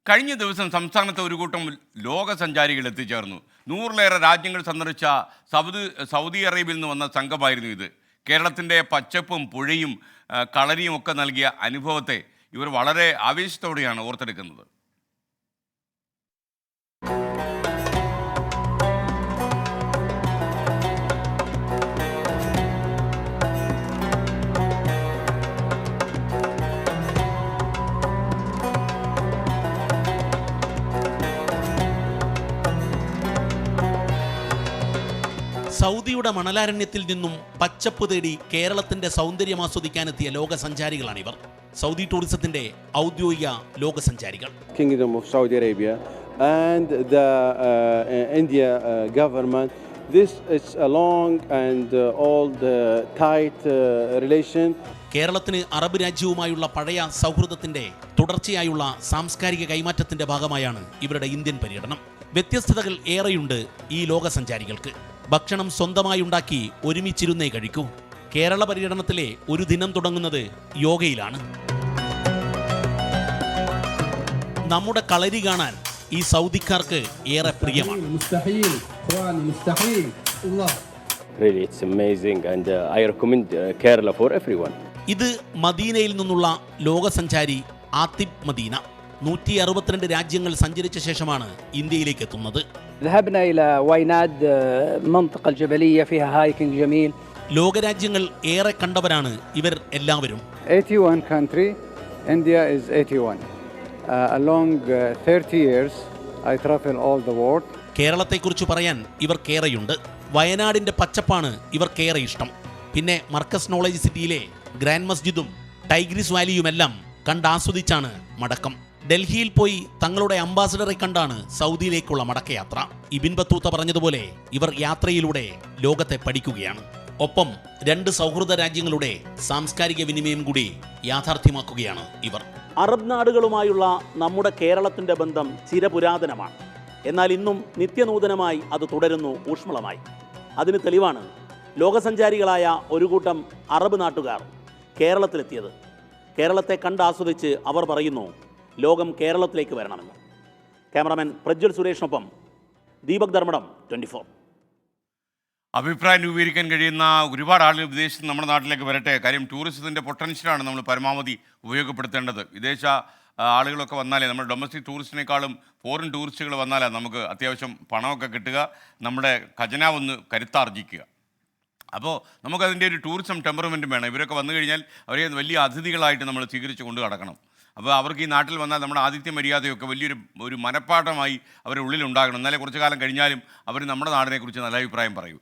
കഴിഞ്ഞ ദിവസം സംസ്ഥാനത്ത് ഒരു കൂട്ടം ലോക സഞ്ചാരികൾ എത്തിച്ചേർന്നു. 100-ലേറെ രാജ്യങ്ങൾ സന്ദർശിച്ച സൗദി അറേബ്യയിൽ നിന്ന് വന്ന സംഘമായിരുന്നു ഇത്. കേരളത്തിൻ്റെ പച്ചപ്പും പുഴയും കളരിയും ഒക്കെ നൽകിയ അനുഭവത്തെ ഇവർ വളരെ ആവേശത്തോടെയാണ് ഓർത്തെടുക്കുന്നത്. സൗദിയുടെ മണലാരണ്യത്തിൽ നിന്നും പച്ചപ്പ് തേടി കേരളത്തിന്റെ സൗന്ദര്യം ആസ്വദിക്കാനെത്തിയ ലോക സഞ്ചാരികളാണിവർ. സൗദി ടൂറിസത്തിന്റെ ഔദ്യോഗിക ലോക സഞ്ചാരികൾ. Kingdom of Saudi Arabia and the India government. This is a long and old tight relation. കേരളത്തിന് അറബ് രാജ്യവുമായുള്ള പഴയ സൗഹൃദത്തിന്റെ തുടർച്ചയായുള്ള സാംസ്കാരിക കൈമാറ്റത്തിന്റെ ഭാഗമായാണ് ഇവരുടെ ഇന്ത്യൻ പര്യടനം. വ്യത്യസ്തതകൾ ഏറെയുണ്ട് ഈ ലോക സഞ്ചാരികൾക്ക്. ഭക്ഷണം സ്വന്തമായി ഉണ്ടാക്കി ഒരുമിച്ചിരുന്നേ കഴിക്കൂ. കേരള പര്യടനത്തിലെ ഒരു ദിനം തുടങ്ങുന്നത് യോഗയിലാണ്. നമ്മുടെ കളരി കാണാൻ ഈ സൗദിക്കാർക്ക് ഏറെ പ്രിയമാണ്. Really, it's amazing and I recommend Kerala for everyone. ഇത് മദീനയിൽ നിന്നുള്ള ലോക സഞ്ചാരി ആതിബ് മദീന. 162 രാജ്യങ്ങൾ സഞ്ചരിച്ച ശേഷമാണ് ഇന്ത്യയിലേക്ക് എത്തുന്നത്. ذهبنا إلى وايناد منطقة الجبلية فيها هايكينج جميل. ലോകരാജ്യങ്ങൾ ഏറെ കണ്ടവരാണ് ഇവർ എല്ലാവരും. 81 country, India is 81. Along 30 years I travel all the world. കേരളത്തെക്കുറിച്ച് പറയാൻ ഇവർക്കേറെയുണ്ട്. വയനാടിന്റെ പച്ചപ്പാണ് ഇവർക്കേറെ ഇഷ്ടം. പിന്നെ മർക്കസ് നോളജ് സിറ്റിയിലെ ഗ്രാൻഡ് മസ്ജിദും ടൈഗ്രിസ് വാലിയുമെല്ലാം കണ്ടാസ്വദിച്ചാണ് മടക്കം. ഡൽഹിയിൽ പോയി തങ്ങളുടെ അംബാസഡറെ കണ്ടാണ് സൗദിയിലേക്കുള്ള മടക്കയാത്ര. ഇബിൻ ബത്തൂത്ത പറഞ്ഞതുപോലെ ഇവർ യാത്രയിലൂടെ ലോകത്തെ പഠിക്കുകയാണ്. ഒപ്പം 2 സൗഹൃദ രാജ്യങ്ങളുടെ സാംസ്കാരിക വിനിമയം കൂടി യാഥാർത്ഥ്യമാക്കുകയാണ് ഇവർ. അറബ് നാടുകളുമായുള്ള നമ്മുടെ കേരളത്തിന്റെ ബന്ധം ചിരപുരാതനമാണ്. എന്നാൽ ഇന്നും നിത്യനൂതനമായി അത് തുടരുന്നു ഊഷ്മളമായി. അതിന് തെളിവാണ് ലോകസഞ്ചാരികളായ ഒരു കൂട്ടം അറബ് നാട്ടുകാർ കേരളത്തിലെത്തിയത്. കേരളത്തെ കണ്ടാസ്വദിച്ച് അവർ പറയുന്നു ലോകം കേരളത്തിലേക്ക് വരണമെന്ന്. ക്യാമറാമാൻ പ്രജ്വൽ സുരേഷിനൊപ്പം ദീപക് ധർമ്മടം, 24. അഭിപ്രായം രൂപീകരിക്കാൻ കഴിയുന്ന ഒരുപാട് ആളുകൾ വിദേശത്ത് നമ്മുടെ നാട്ടിലേക്ക് വരട്ടെ. കാര്യം ടൂറിസത്തിൻ്റെ പൊട്ടൻഷ്യലാണ് നമ്മൾ പരമാവധി ഉപയോഗപ്പെടുത്തേണ്ടത്. വിദേശ ആളുകളൊക്കെ വന്നാലേ, നമ്മുടെ ഡൊമസ്റ്റിക് ടൂറിസ്റ്റിനേക്കാളും ഫോറിൻ ടൂറിസ്റ്റുകൾ വന്നാലേ നമുക്ക് അത്യാവശ്യം പണമൊക്കെ കിട്ടുക, നമ്മുടെ ഖജനാവൊന്ന് കരുത്താർജിക്കുക. അപ്പോൾ നമുക്കതിൻ്റെ ഒരു ടൂറിസം ടെമ്പർമെൻറ്റും വേണം. ഇവരൊക്കെ വന്നു കഴിഞ്ഞാൽ അവരെ വലിയ അതിഥികളായിട്ട് നമ്മൾ സ്വീകരിച്ച് കൊണ്ട് നടക്കണം. അപ്പോൾ അവർക്ക് ഈ നാട്ടിൽ വന്നാൽ നമ്മുടെ ആതിഥ്യ മര്യാദയൊക്കെ വലിയൊരു മനഃപ്പാഠമായി അവരുടെ ഉള്ളിലുണ്ടാകണം. എന്നാലേ കുറച്ചു കാലം കഴിഞ്ഞാലും അവർ നമ്മുടെ നാടിനെക്കുറിച്ച് നല്ല അഭിപ്രായം പറയൂ.